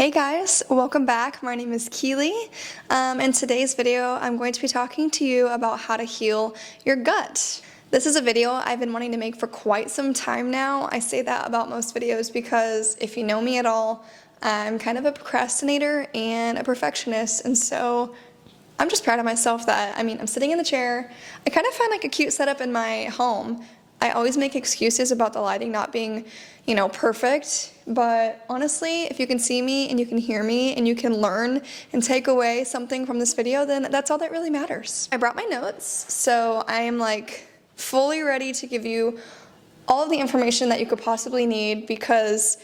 Hey guys, welcome back. My name is Keely. In today's video, I'm going to be talking to you about how to heal your gut. This is a video I've been wanting to make for quite some time now. I say that about most videos because if you know me at all, I'm kind of a procrastinator and a perfectionist, and so I'm just proud of myself that, I'm sitting in the chair. I kind of find like a cute setup in my home. I always make excuses about the lighting not being, perfect, but honestly, if you can see me and you can hear me and you can learn and take away something from this video, then that's all that really matters. I brought my notes, so I am like fully ready to give you all of the information that you could possibly need, because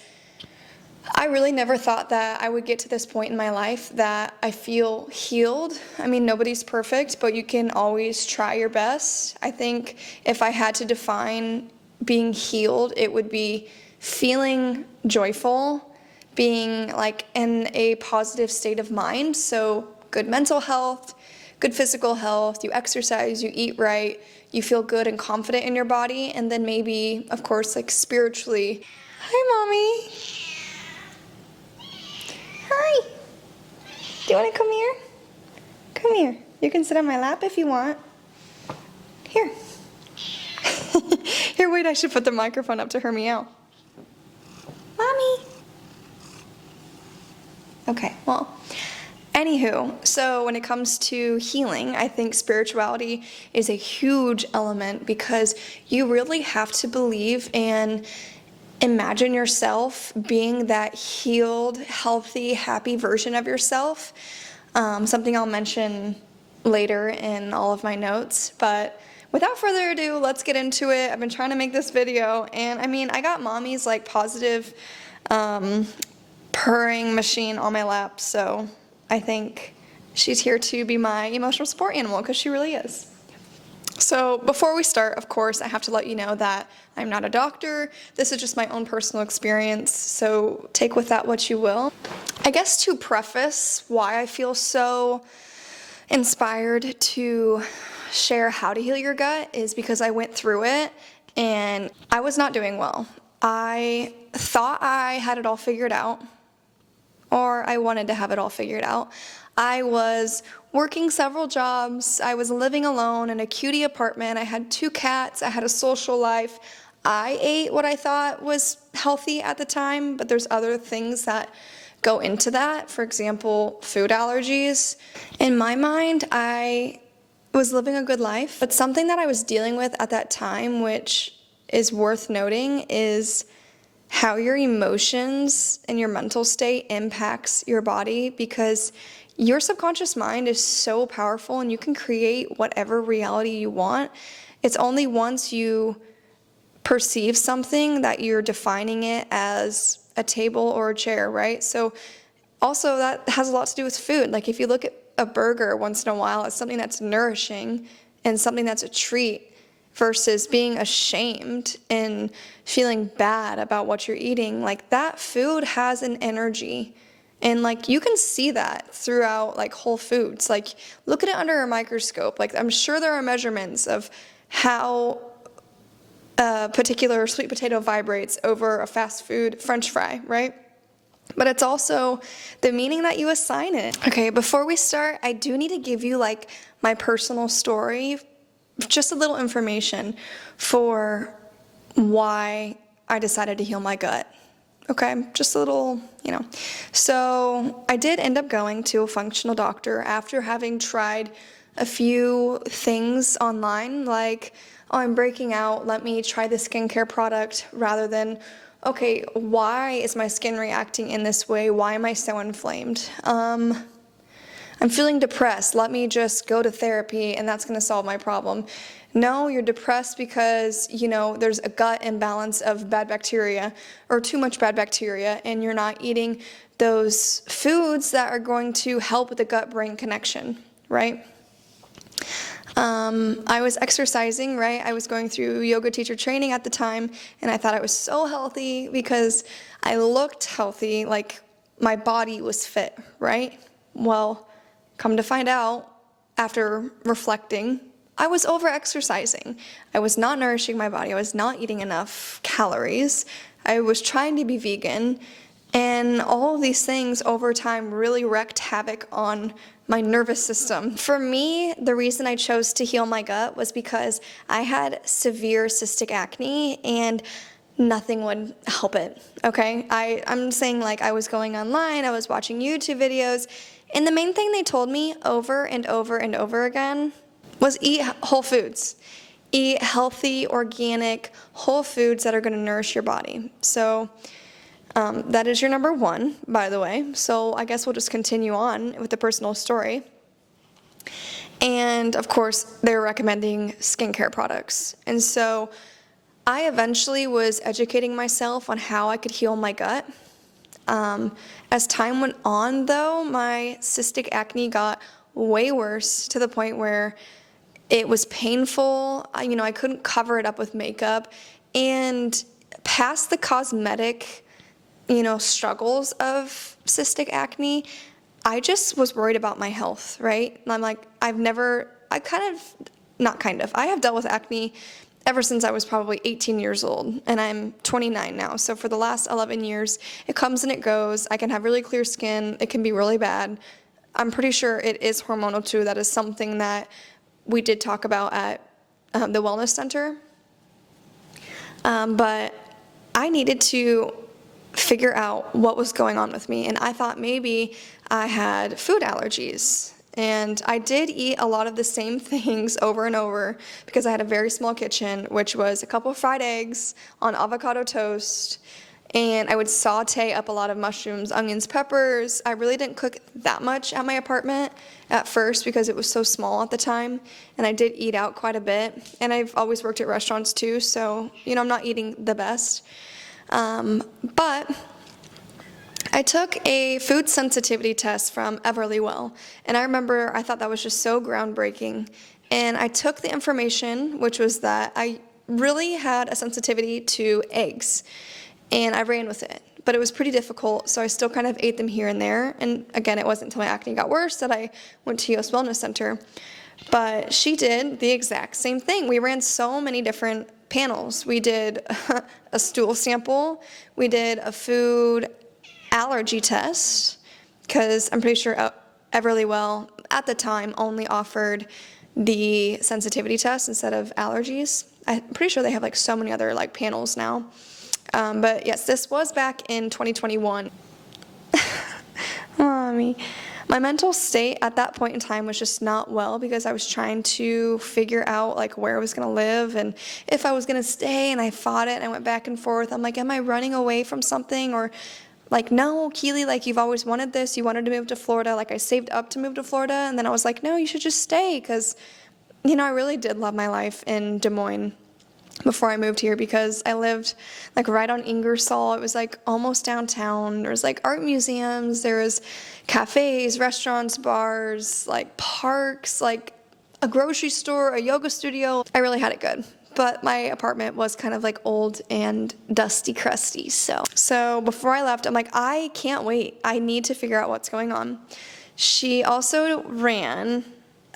I really never thought that I would get to this point in my life that I feel healed. Nobody's perfect, but you can always try your best. I think if I had to define being healed, it would be feeling joyful, being like in a positive state of mind. So good mental health, good physical health, you exercise, you eat right, you feel good and confident in your body, and then maybe, of course, like spiritually. Hi, Mommy. Hi. Do you want to come here? Come here. You can sit on my lap if you want. Here. Here, wait, I should put the microphone up to her meow. Mommy. Okay, well, anywho, so when it comes to healing, I think spirituality is a huge element, because you really have to believe and imagine yourself being that healed, healthy, happy version of yourself. Something I'll mention later in all of my notes, but without further ado, let's get into it. I've been trying to make this video, and I got Mommy's like positive purring machine on my lap, so I think she's here to be my emotional support animal, because she really is. So before we start, of course, I have to let you know that I'm not a doctor. This is just my own personal experience, so take with that what you will. I guess to preface why I feel so inspired to share how to heal your gut is because I went through it and I was not doing well. I thought I had it all figured out, or I wanted to have it all figured out. I was working several jobs. I was living alone in a cutie apartment. I had 2 cats. I had a social life. I ate what I thought was healthy at the time, but there's other things that go into that. For example, food allergies. In my mind, I was living a good life, but something that I was dealing with at that time, which is worth noting, is how your emotions and your mental state impacts your body, because your subconscious mind is so powerful and you can create whatever reality you want. It's only once you perceive something that you're defining it as a table or a chair, right? So also that has a lot to do with food. Like if you look at a burger once in a while as something that's nourishing and something that's a treat, versus being ashamed and feeling bad about what you're eating, like that food has an energy. And like you can see that throughout like Whole Foods. Like look at it under a microscope. Like I'm sure there are measurements of how a particular sweet potato vibrates over a fast food French fry, right? But it's also the meaning that you assign it. Okay, before we start, I do need to give you like my personal story, just a little information for why I decided to heal my gut. Okay, just a little, So I did end up going to a functional doctor after having tried a few things online, like, oh, I'm breaking out, let me try the skincare product, rather than, okay, why is my skin reacting in this way? Why am I so inflamed? I'm feeling depressed. Let me just go to therapy and that's going to solve my problem. No, you're depressed because, there's a gut imbalance of bad bacteria or too much bad bacteria, and you're not eating those foods that are going to help with the gut-brain connection, right? I was exercising, right? I was going through yoga teacher training at the time, and I thought I was so healthy because I looked healthy, like my body was fit, right? Well, come to find out, after reflecting, I was over-exercising. I was not nourishing my body. I was not eating enough calories. I was trying to be vegan, And all of these things over time really wreaked havoc on my nervous system. For me, the reason I chose to heal my gut was because I had severe cystic acne and nothing would help it, okay? I'm saying, like, I was going online, I was watching YouTube videos, and the main thing they told me over and over and over again was eat whole foods. Eat healthy, organic, whole foods that are gonna nourish your body. So that is your number one, by the way. So I guess we'll just continue on with the personal story. And of course, they were recommending skincare products. And so I eventually was educating myself on how I could heal my gut. As time went on, though, my cystic acne got way worse to the point where it was painful. I couldn't cover it up with makeup. And past the cosmetic, struggles of cystic acne, I just was worried about my health, right? And I'm like, I have dealt with acne ever since I was probably 18 years old, and I'm 29 now. So for the last 11 years, it comes and it goes. I can have really clear skin. It can be really bad. I'm pretty sure it is hormonal too. That is something that we did talk about at the Wellness Center. But I needed to figure out what was going on with me, and I thought maybe I had food allergies. And I did eat a lot of the same things over and over because I had a very small kitchen, which was a couple of fried eggs on avocado toast, and I would saute up a lot of mushrooms, onions, peppers. I really didn't cook that much at my apartment at first because it was so small at the time, and I did eat out quite a bit. And I've always worked at restaurants too, so I'm not eating the best. But I took a food sensitivity test from Everlywell, and I remember I thought that was just so groundbreaking. And I took the information, which was that I really had a sensitivity to eggs, and I ran with it. But it was pretty difficult, so I still kind of ate them here and there. And again, it wasn't until my acne got worse that I went to Yost Wellness Center. But she did the exact same thing. We ran so many different panels. We did a stool sample, we did a food allergy test, because I'm pretty sure Everlywell at the time only offered the sensitivity test instead of allergies. I'm pretty sure they have so many other panels now. But yes, this was back in 2021. Mommy. My mental state at that point in time was just not well because I was trying to figure out where I was going to live and if I was going to stay, and I fought it and I went back and forth. I'm like, am I running away from something? Or no, Keely, you've always wanted this. You wanted to move to Florida. I saved up to move to Florida, and then I was like, no, you should just stay, because, I really did love my life in Des Moines before I moved here, because I lived right on Ingersoll. It was almost downtown. There was art museums, there was cafes, restaurants, bars, parks, a grocery store, a yoga studio. I really had it good. But my apartment was kind of old and dusty, crusty. So before I left, I'm like, I can't wait. I need to figure out what's going on. She also ran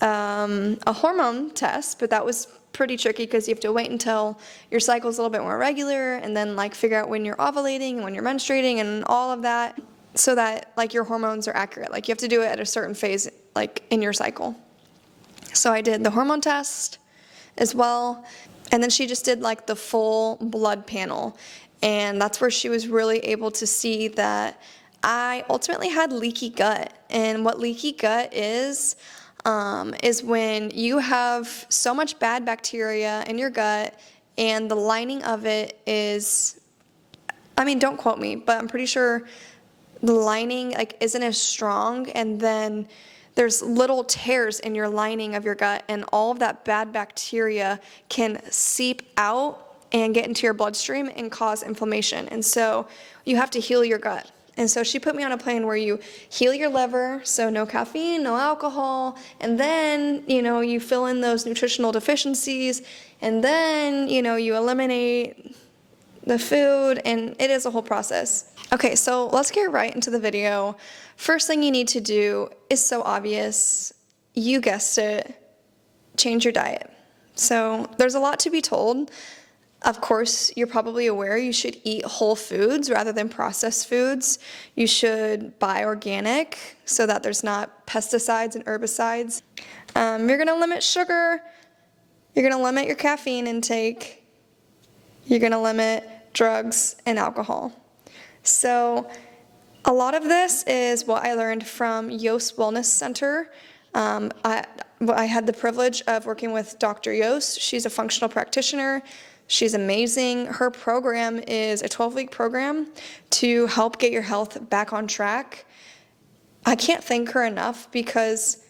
a hormone test, but that was pretty tricky because you have to wait until your cycle's a little bit more regular, and then figure out when you're ovulating and when you're menstruating and all of that, so that your hormones are accurate. You have to do it at a certain phase in your cycle. So I did the hormone test as well, and then she just did the full blood panel, and that's where she was really able to see that I ultimately had leaky gut. And what leaky gut is when you have so much bad bacteria in your gut, and the lining of it is, don't quote me, but I'm pretty sure the lining isn't as strong, and then there's little tears in your lining of your gut, and all of that bad bacteria can seep out and get into your bloodstream and cause inflammation. And so you have to heal your gut. And so she put me on a plan where you heal your liver, so no caffeine, no alcohol, and then, you fill in those nutritional deficiencies, and then, you eliminate the food, and it is a whole process. Okay, so let's get right into the video. First thing you need to do is so obvious. You guessed it, change your diet. So there's a lot to be told. Of course, you're probably aware you should eat whole foods rather than processed foods. You should buy organic so that there's not pesticides and herbicides. You're going to limit sugar. You're going to limit your caffeine intake. You're going to limit drugs and alcohol. So a lot of this is what I learned from Yost Wellness Center. I had the privilege of working with Dr. Yost. She's a functional practitioner. She's amazing. Her program is a 12-week program to help get your health back on track. I can't thank her enough because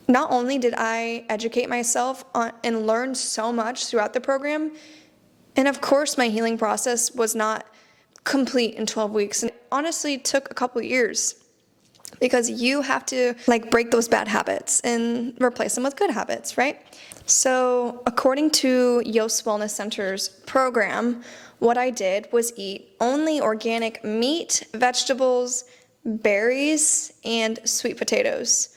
not only did I educate myself and learn so much throughout the program, and of course my healing process was not complete in 12 weeks. And it honestly took a couple years because you have to break those bad habits and replace them with good habits, right? So according to Yost Wellness Center's program, what I did was eat only organic meat, vegetables, berries, and sweet potatoes.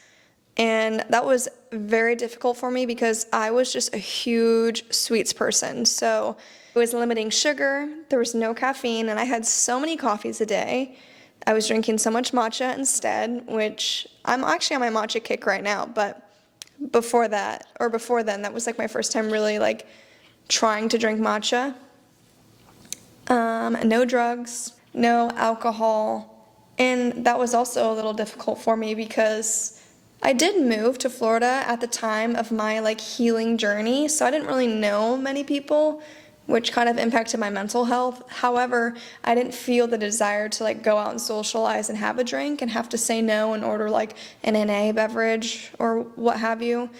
And that was very difficult for me because I was just a huge sweets person. So it was limiting sugar, there was no caffeine, and I had so many coffees a day. I was drinking so much matcha instead, which I'm actually on my matcha kick right now, but before then, that was my first time really trying to drink matcha. No drugs, no alcohol, and that was also a little difficult for me because I did move to Florida at the time of my healing journey, so I didn't really know many people, which kind of impacted my mental health. However, I didn't feel the desire to go out and socialize and have a drink and have to say no and order an NA beverage or what have you.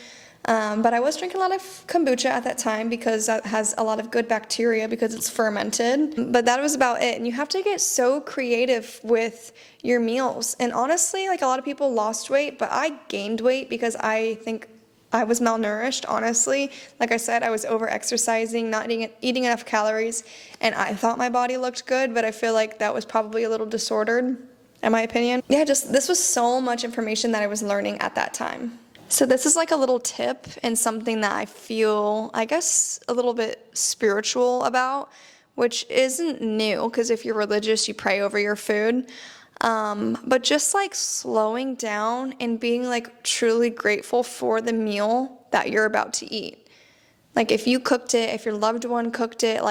But I was drinking a lot of kombucha at that time because that has a lot of good bacteria because it's fermented. But that was about it. And you have to get so creative with your meals. And honestly, a lot of people lost weight, but I gained weight because I think I was malnourished, honestly. Like I said, I was over-exercising, not eating enough calories, and I thought my body looked good, but I feel like that was probably a little disordered, in my opinion. Yeah, this was so much information that I was learning at that time. So this is a little tip and something that I feel, I guess, a little bit spiritual about, which isn't new, because if you're religious, you pray over your food. But just slowing down and being truly grateful for the meal that you're about to eat. If you cooked it, if your loved one cooked it,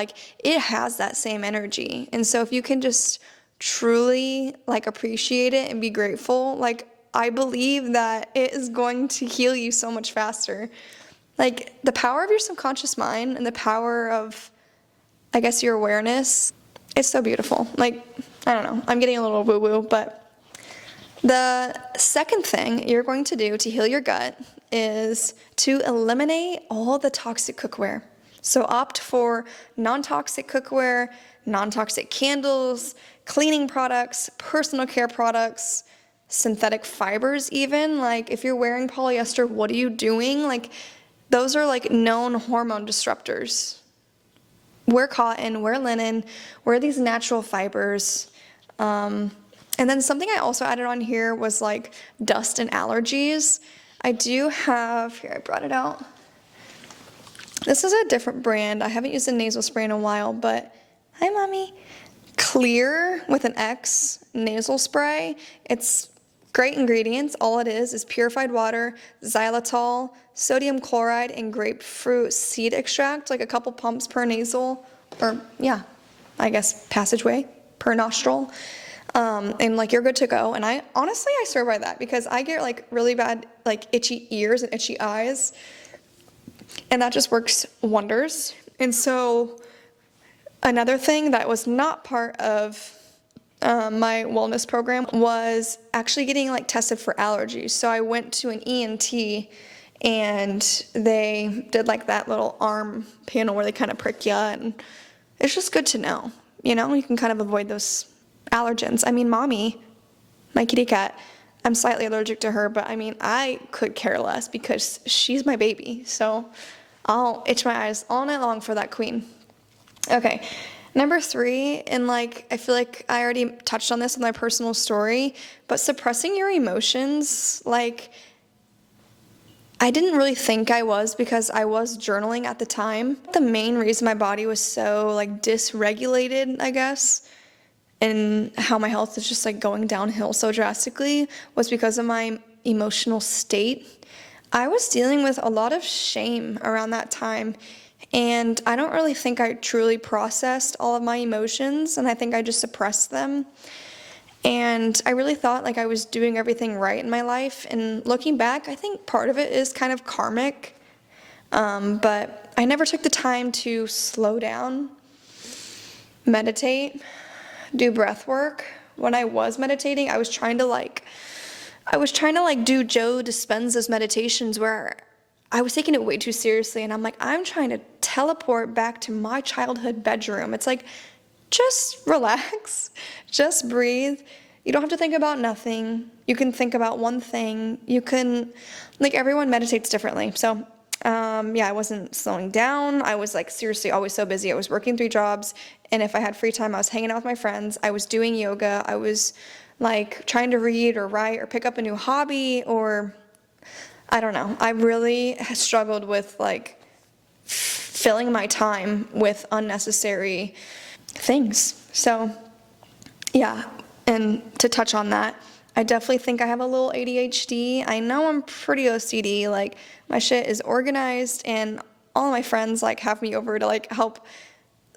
it has that same energy. And so if you can just truly appreciate it and be grateful, I believe that it is going to heal you so much faster. The power of your subconscious mind and the power of, I guess, your awareness, it's so beautiful. I don't know, I'm getting a little woo-woo, but the second thing you're going to do to heal your gut is to eliminate all the toxic cookware. So opt for non-toxic cookware, non-toxic candles, cleaning products, personal care products, synthetic fibers even. If you're wearing polyester, what are you doing? Those are known hormone disruptors. Wear cotton, wear linen, wear these natural fibers. And then something I also added on here was dust and allergies. I do have, here I brought it out. This is a different brand. I haven't used a nasal spray in a while, but hi mommy. Clear with an X nasal spray. It's great ingredients. All it is purified water, xylitol, sodium chloride, and grapefruit seed extract, a couple pumps per nasal, or yeah, I guess passageway per nostril. And you're good to go. And I swear by that because I get really bad itchy ears and itchy eyes, and that just works wonders. And so another thing that was not part of my wellness program was actually getting tested for allergies. So I went to an ENT and they did that little arm panel where they kind of prick you, and it's just good to know, you can kind of avoid those allergens. I mean, mommy, my kitty cat, I'm slightly allergic to her, but I could care less because she's my baby. So I'll itch my eyes all night long for that queen. Okay, number 3, and I feel I already touched on this in my personal story, but suppressing your emotions, I didn't really think I was because I was journaling at the time. The main reason my body was so like dysregulated, I guess, and how my health is just like going downhill so drastically was because of my emotional state. I was dealing with a lot of shame around that time, and I don't really think I truly processed all of my emotions, and I think I just suppressed them. And I really thought like I was doing everything right in my life. And looking back, I think part of it is kind of karmic. But I never took the time to slow down, meditate, do breath work. When I was meditating, I was trying to do Joe Dispenza's meditations where I was taking it way too seriously. And I'm like, I'm trying to teleport back to my childhood bedroom. It's like, just relax, just breathe. You don't have to think about nothing. You can think about one thing. You can, like, everyone meditates differently. So, I wasn't slowing down. I was like seriously always so busy. I was working 3 jobs, and if I had free time, I was hanging out with my friends. I was doing yoga. I was like trying to read or write or pick up a new hobby, or I don't know. I really struggled with like filling my time with unnecessary things. So, yeah, and to touch on that, I definitely think I have a little ADHD. I know I'm pretty OCD, like my shit is organized, and all my friends like have me over to like help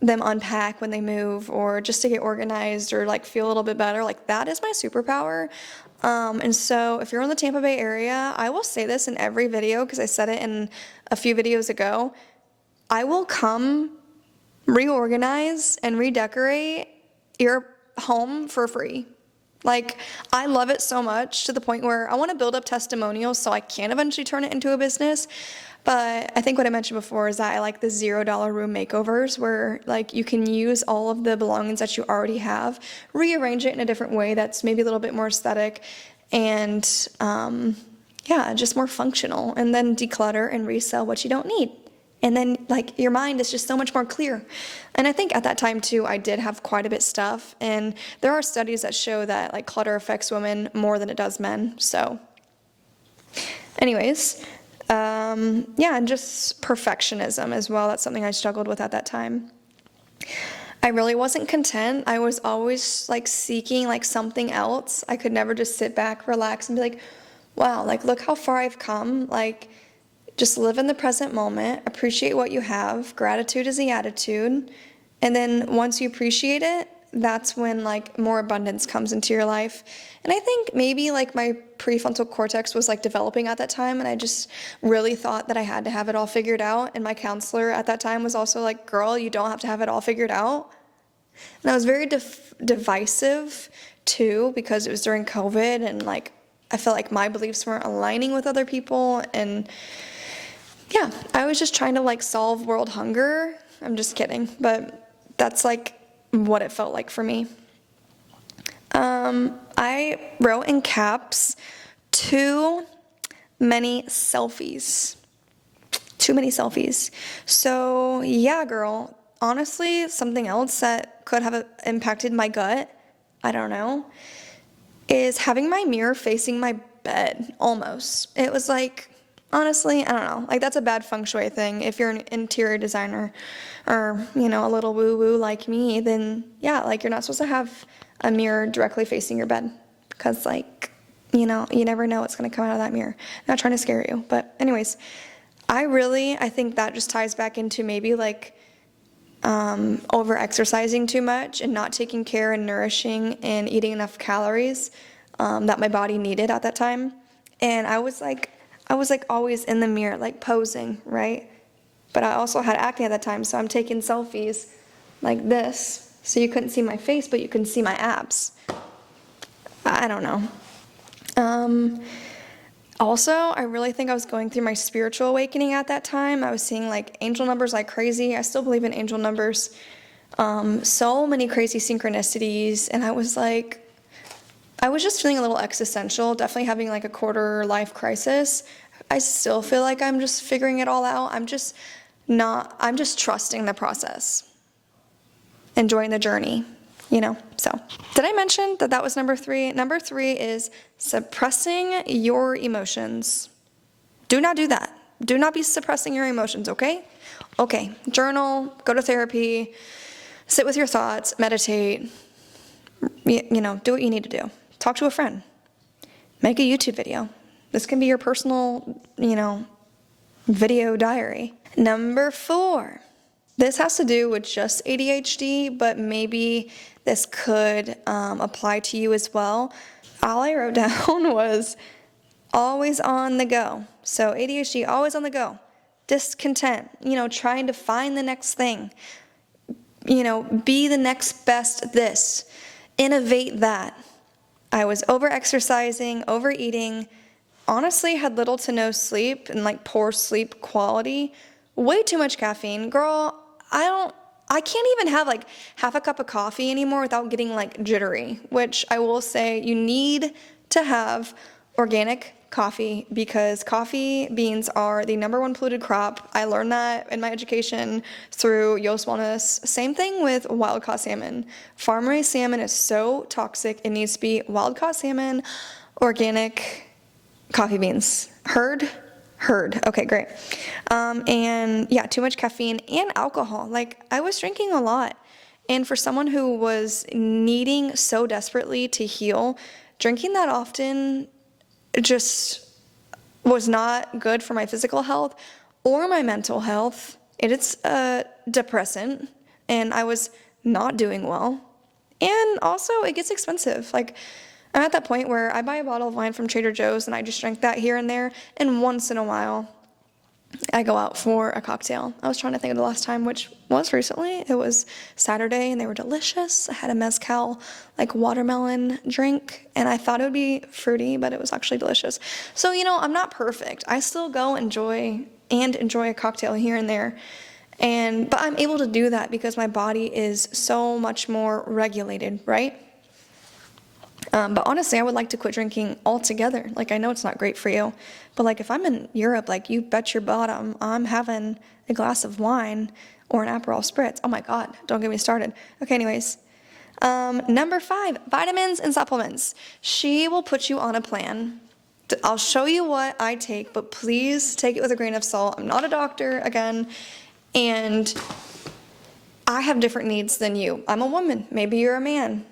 them unpack when they move, or just to get organized or like feel a little bit better. Like that is my superpower. And so if you're in the Tampa Bay area, I will say this in every video because I said it in a few videos ago, I will come reorganize and redecorate your home for free. Like, I love it so much to the point where I want to build up testimonials so I can eventually turn it into a business. But I think what I mentioned before is that I like the $0 room makeovers where like you can use all of the belongings that you already have, rearrange it in a different way that's maybe a little bit more aesthetic and just more functional, and then declutter and resell what you don't need. And then, like, your mind is just so much more clear. And I think at that time, too, I did have quite a bit of stuff. And there are studies that show that, like, clutter affects women more than it does men. So, anyways, and just perfectionism as well. That's something I struggled with at that time. I really wasn't content. I was always, like, seeking, like, something else. I could never just sit back, relax, and be like, wow, like, look how far I've come. Like, just live in the present moment, appreciate what you have. Gratitude is the attitude. And then once you appreciate it, that's when like more abundance comes into your life. And I think maybe like my prefrontal cortex was like developing at that time, and I just really thought that I had to have it all figured out. And my counselor at that time was also like, girl, you don't have to have it all figured out. And I was very divisive too, because it was during COVID, and like I felt like my beliefs weren't aligning with other people. And yeah, I was just trying to like solve world hunger. I'm just kidding, but that's like what it felt like for me. I wrote in caps, too many selfies. Too many selfies. So yeah, girl, honestly, something else that could have impacted my gut, I don't know, is having my mirror facing my bed almost. It was like, honestly, I don't know. Like, that's a bad feng shui thing. If you're an interior designer or, a little woo-woo like me, then, yeah, like, you're not supposed to have a mirror directly facing your bed because, like, you never know what's going to come out of that mirror. I'm not trying to scare you. But anyways, I think that just ties back into maybe, like, over-exercising too much and not taking care and nourishing and eating enough calories that my body needed at that time. And I was always in the mirror, like posing, right? But I also had acne at that time, so I'm taking selfies like this. So you couldn't see my face, but you can see my abs. I don't know. Also, I really think I was going through my spiritual awakening at that time. I was seeing like angel numbers like crazy. I still believe in angel numbers. So many crazy synchronicities. And I was just feeling a little existential, definitely having like a quarter life crisis. I still feel like I'm just figuring it all out. I'm just trusting the process, enjoying the journey, So, did I mention that was number 3? Number 3 is suppressing your emotions. Do not do that. Do not be suppressing your emotions, okay? Okay, journal, go to therapy, sit with your thoughts, meditate, do what you need to do. Talk to a friend. Make a YouTube video. This can be your personal, video diary. Number 4. This has to do with just ADHD, but maybe this could apply to you as well. All I wrote down was always on the go. So ADHD, always on the go. Discontent, trying to find the next thing. Be the next best this. Innovate that. I was over-exercising, overeating, honestly had little to no sleep and poor sleep quality. Way too much caffeine. Girl, I can't even have half a cup of coffee anymore without getting jittery, which I will say you need to have organic coffee because coffee beans are the #1 polluted crop. I learned that in my education through Yost Wellness. Same thing with wild-caught salmon. Farm-raised salmon is so toxic. It needs to be wild-caught salmon, organic coffee beans. Heard? Okay, great. And yeah, too much caffeine and alcohol. I was drinking a lot. And for someone who was needing so desperately to heal, drinking that often just was not good for my physical health or my mental health. It's a depressant, and I was not doing well. And also, it gets expensive. I'm at that point where I buy a bottle of wine from Trader Joe's, and I just drink that here and there, and once in a while, I go out for a cocktail. I was trying to think of the last time, which was recently. It was Saturday, and they were delicious. I had a mezcal, watermelon drink, and I thought it would be fruity, but it was actually delicious. So, I'm not perfect. I still go enjoy a cocktail here and there, but I'm able to do that because my body is so much more regulated, right? But honestly, I would like to quit drinking altogether. I know it's not great for you, but if I'm in Europe, you bet your bottom, I'm having a glass of wine or an Aperol Spritz. Oh my God, don't get me started. Okay, anyways. Number 5, vitamins and supplements. She will put you on a plan. I'll show you what I take, but please take it with a grain of salt. I'm not a doctor, again, and I have different needs than you. I'm a woman. Maybe you're a man.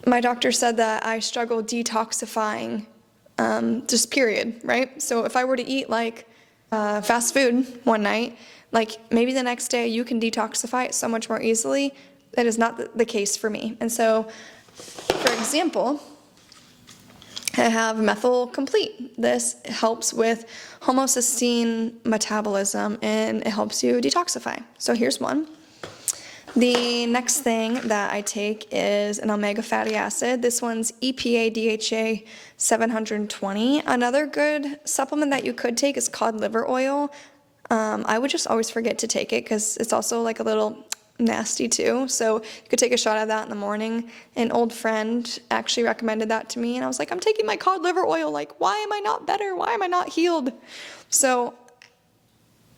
My doctor said that I struggle detoxifying, just period, right? So if I were to eat fast food one night, maybe the next day you can detoxify it so much more easily. That is not the case for me. And so, for example, I have Methyl Complete. This helps with homocysteine metabolism and it helps you detoxify. So here's one. The next thing that I take is an omega fatty acid. This one's EPA DHA 720. Another good supplement that you could take is cod liver oil. I would just always forget to take it because it's also a little nasty too. So you could take a shot of that in the morning. An old friend actually recommended that to me and I was like, I'm taking my cod liver oil. Why am I not better? Why am I not healed? So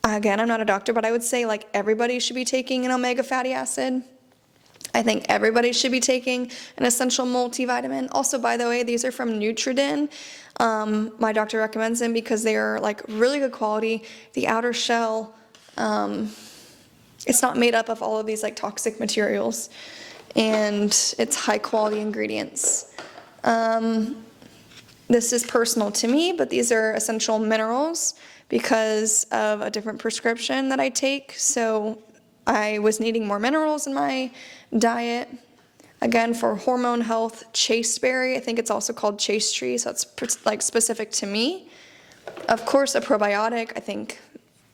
again, I'm not a doctor, but I would say everybody should be taking an omega fatty acid. I think everybody should be taking an essential multivitamin. Also, by the way, these are from Nutritin. My doctor recommends them because they are really good quality. The outer shell, it's not made up of all of these toxic materials, and it's high quality ingredients. This is personal to me, but these are essential minerals because of a different prescription that I take. So I was needing more minerals in my diet. Again, for hormone health, chasteberry, I think it's also called chaste tree, so it's specific to me. Of course, a probiotic, I think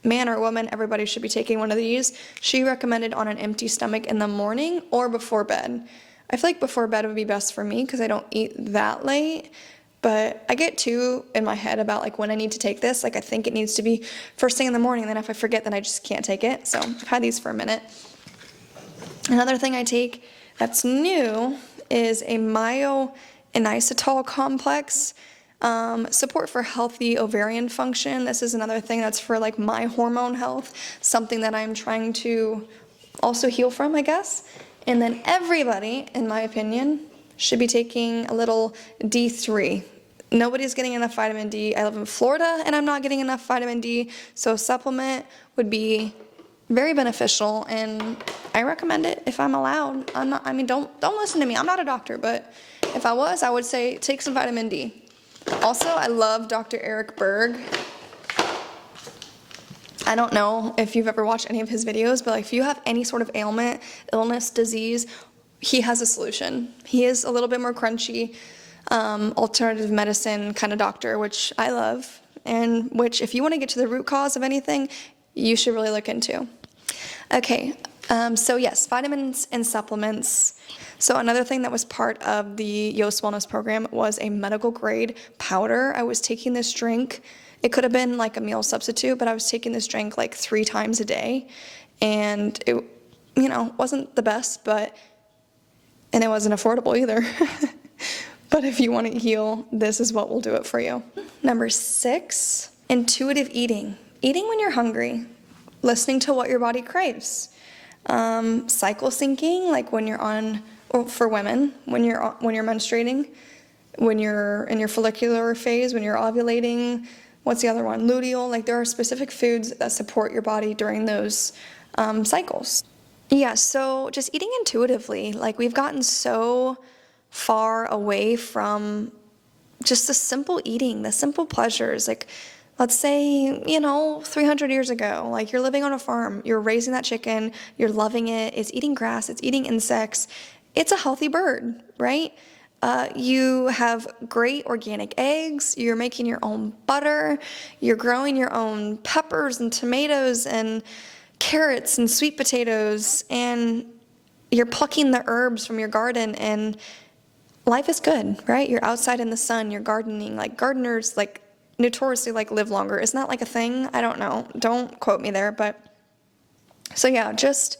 man or woman, everybody should be taking one of these. She recommended on an empty stomach in the morning or before bed. I feel before bed would be best for me because I don't eat that late. But I get too in my head about when I need to take this. I think it needs to be first thing in the morning. Then if I forget, then I just can't take it. So I've had these for a minute. Another thing I take that's new is a myo-inositol complex. Support for healthy ovarian function. This is another thing that's for my hormone health. Something that I'm trying to also heal from, I guess. And then everybody, in my opinion, should be taking a little D3. Nobody's getting enough vitamin D. I live in Florida and I'm not getting enough vitamin D, so a supplement would be very beneficial, and I recommend it if I'm allowed. Don't listen to me. I'm not a doctor, but if I was, I would say take some vitamin D. Also, I love Dr. Eric Berg. I don't know if you've ever watched any of his videos, but like if you have any sort of ailment, illness, disease, he has a solution. He is a little bit more crunchy, alternative medicine kind of doctor, which I love, and which if you want to get to the root cause of anything, you should really look into. Okay, so yes, vitamins and supplements. So another thing that was part of the Yost Wellness program was a medical grade powder. I was taking this drink. It could have been like a meal substitute, but I was taking this drink like 3 times a day, and it, wasn't the best, and it wasn't affordable either. But if you want to heal, this is what will do it for you. Number 6, intuitive eating. Eating when you're hungry, listening to what your body craves. Cycle syncing, like when you're for women, when you're menstruating, when you're in your follicular phase, when you're ovulating. What's the other one? Luteal. Like there are specific foods that support your body during those cycles. Yeah, so just eating intuitively. Like we've gotten so far away from just the simple eating, the simple pleasures. Like let's say, 300 years ago, like you're living on a farm, you're raising that chicken, you're loving it, it's eating grass, it's eating insects. It's a healthy bird, right? You have great organic eggs, you're making your own butter, you're growing your own peppers and tomatoes and carrots and sweet potatoes, and you're plucking the herbs from your garden, and life is good, right? You're outside in the sun, you're gardening. Like gardeners, like notoriously like live longer. Isn't that like a thing? I don't know. Don't quote me there, but so yeah, just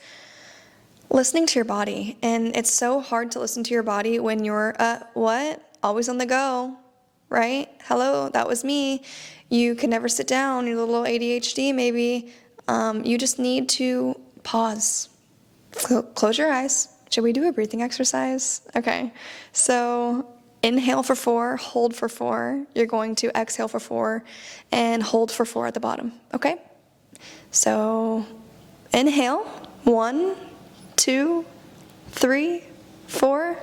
listening to your body. And it's so hard to listen to your body when you're always on the go, right? Hello, that was me. You can never sit down, you're a little ADHD maybe. You just need to pause. Close your eyes. Should we do a breathing exercise? Okay. So inhale for 4, hold for 4. You're going to exhale for 4 and hold for 4 at the bottom. Okay? So inhale, 1, 2, 3, 4.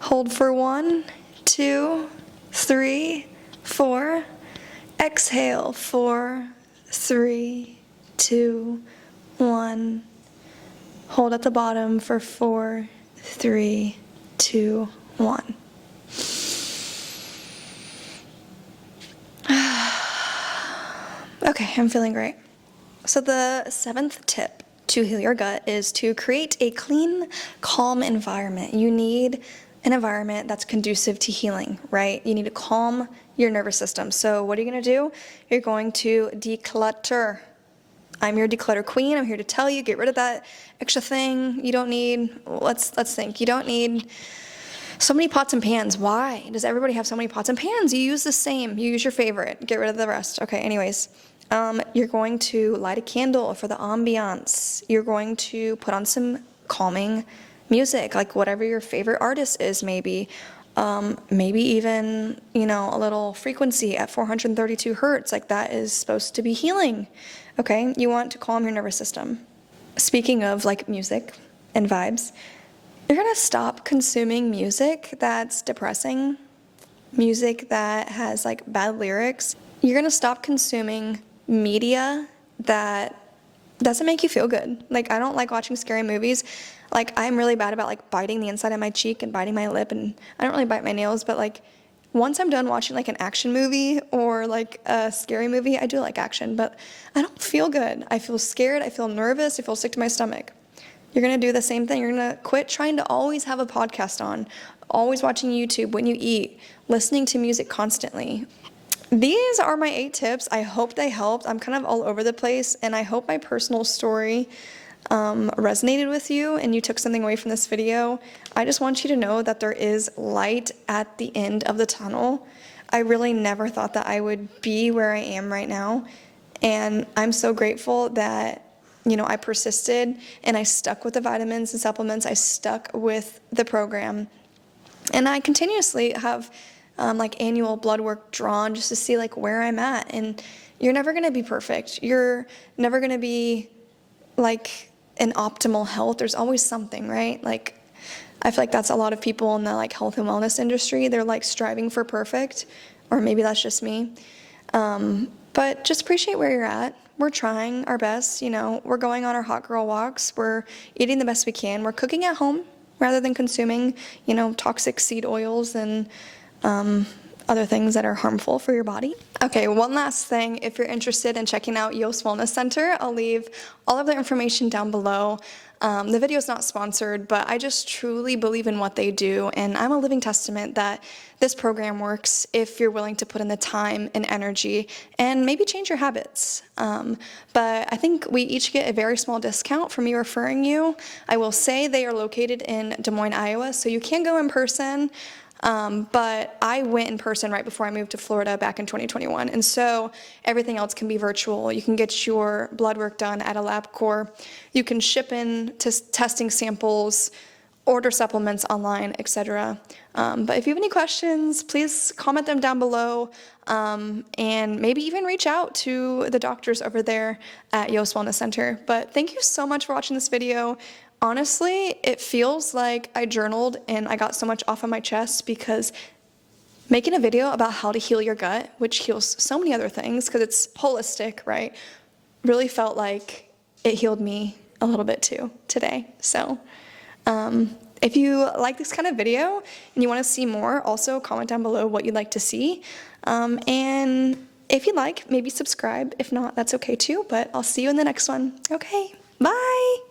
Hold for 1, 2, 3, 4. Exhale, 4, 3, 2, 1. Hold at the bottom for 4, 3, 2, 1. Okay, I'm feeling great. So the 7th tip to heal your gut is to create a clean, calm environment. You need an environment that's conducive to healing, right? You need to calm your nervous system. So what are you going to do? You're going to declutter. I'm your declutter queen. I'm here to tell you, get rid of that extra thing you don't need. Let's think. You don't need so many pots and pans. Why does everybody have so many pots and pans? You use the same. You use your favorite. Get rid of the rest. Okay, anyways. You're going to light a candle for the ambiance. You're going to put on some calming music, like whatever your favorite artist is, maybe. Maybe even, a little frequency at 432 hertz, like that is supposed to be healing. Okay, you want to calm your nervous system. Speaking of like music and vibes, you're gonna stop consuming music that's depressing, music that has like bad lyrics. You're gonna stop consuming media that doesn't make you feel good. Like I don't like watching scary movies. Like I'm really bad about like biting the inside of my cheek and biting my lip, and I don't really bite my nails, but like once I'm done watching like an action movie or like a scary movie, I do like action, but I don't feel good. I feel scared, I feel nervous, I feel sick to my stomach. You're gonna do the same thing. You're gonna quit trying to always have a podcast on, always watching YouTube when you eat, listening to music constantly. These are my 8 tips. I hope they helped. I'm kind of all over the place, and I hope my personal story resonated with you and you took something away from this video. I just want you to know that there is light at the end of the tunnel. I really never thought that I would be where I am right now, and I'm so grateful that I persisted and I stuck with the vitamins and supplements. I stuck with the program, and I continuously have like annual blood work drawn just to see like where I'm at. And you're never going to be perfect. You're never going to be like in optimal health. There's always something, right? Like I feel like that's a lot of people in the like health and wellness industry. They're like striving for perfect, or maybe that's just me. But just appreciate where you're at. We're trying our best, you know, we're going on our hot girl walks, we're eating the best we can, we're cooking at home rather than consuming, you know, toxic seed oils and other things that are harmful for your body. Okay, one last thing, if you're interested in checking out Yost Wellness Center, I'll leave all of their information down below. The video is not sponsored, but I just truly believe in what they do, and I'm a living testament that this program works if you're willing to put in the time and energy and maybe change your habits. But I think we each get a very small discount for me referring you. I will say they are located in Des Moines, Iowa, so you can go in person. But I went in person right before I moved to Florida back in 2021, and so everything else can be virtual. You can get your blood work done at a LabCorp. You can ship in testing samples, order supplements online, etc. But if you have any questions, please comment them down below, and maybe even reach out to the doctors over there at Yost Wellness Center. But thank you so much for watching this video. Honestly, it feels like I journaled and I got so much off of my chest, because making a video about how to heal your gut, which heals so many other things because it's holistic, right, really felt like it healed me a little bit too today. So if you like this kind of video and you want to see more, also comment down below what you'd like to see. And if you like, maybe subscribe. If not, that's okay too, but I'll see you in the next one. Okay, bye.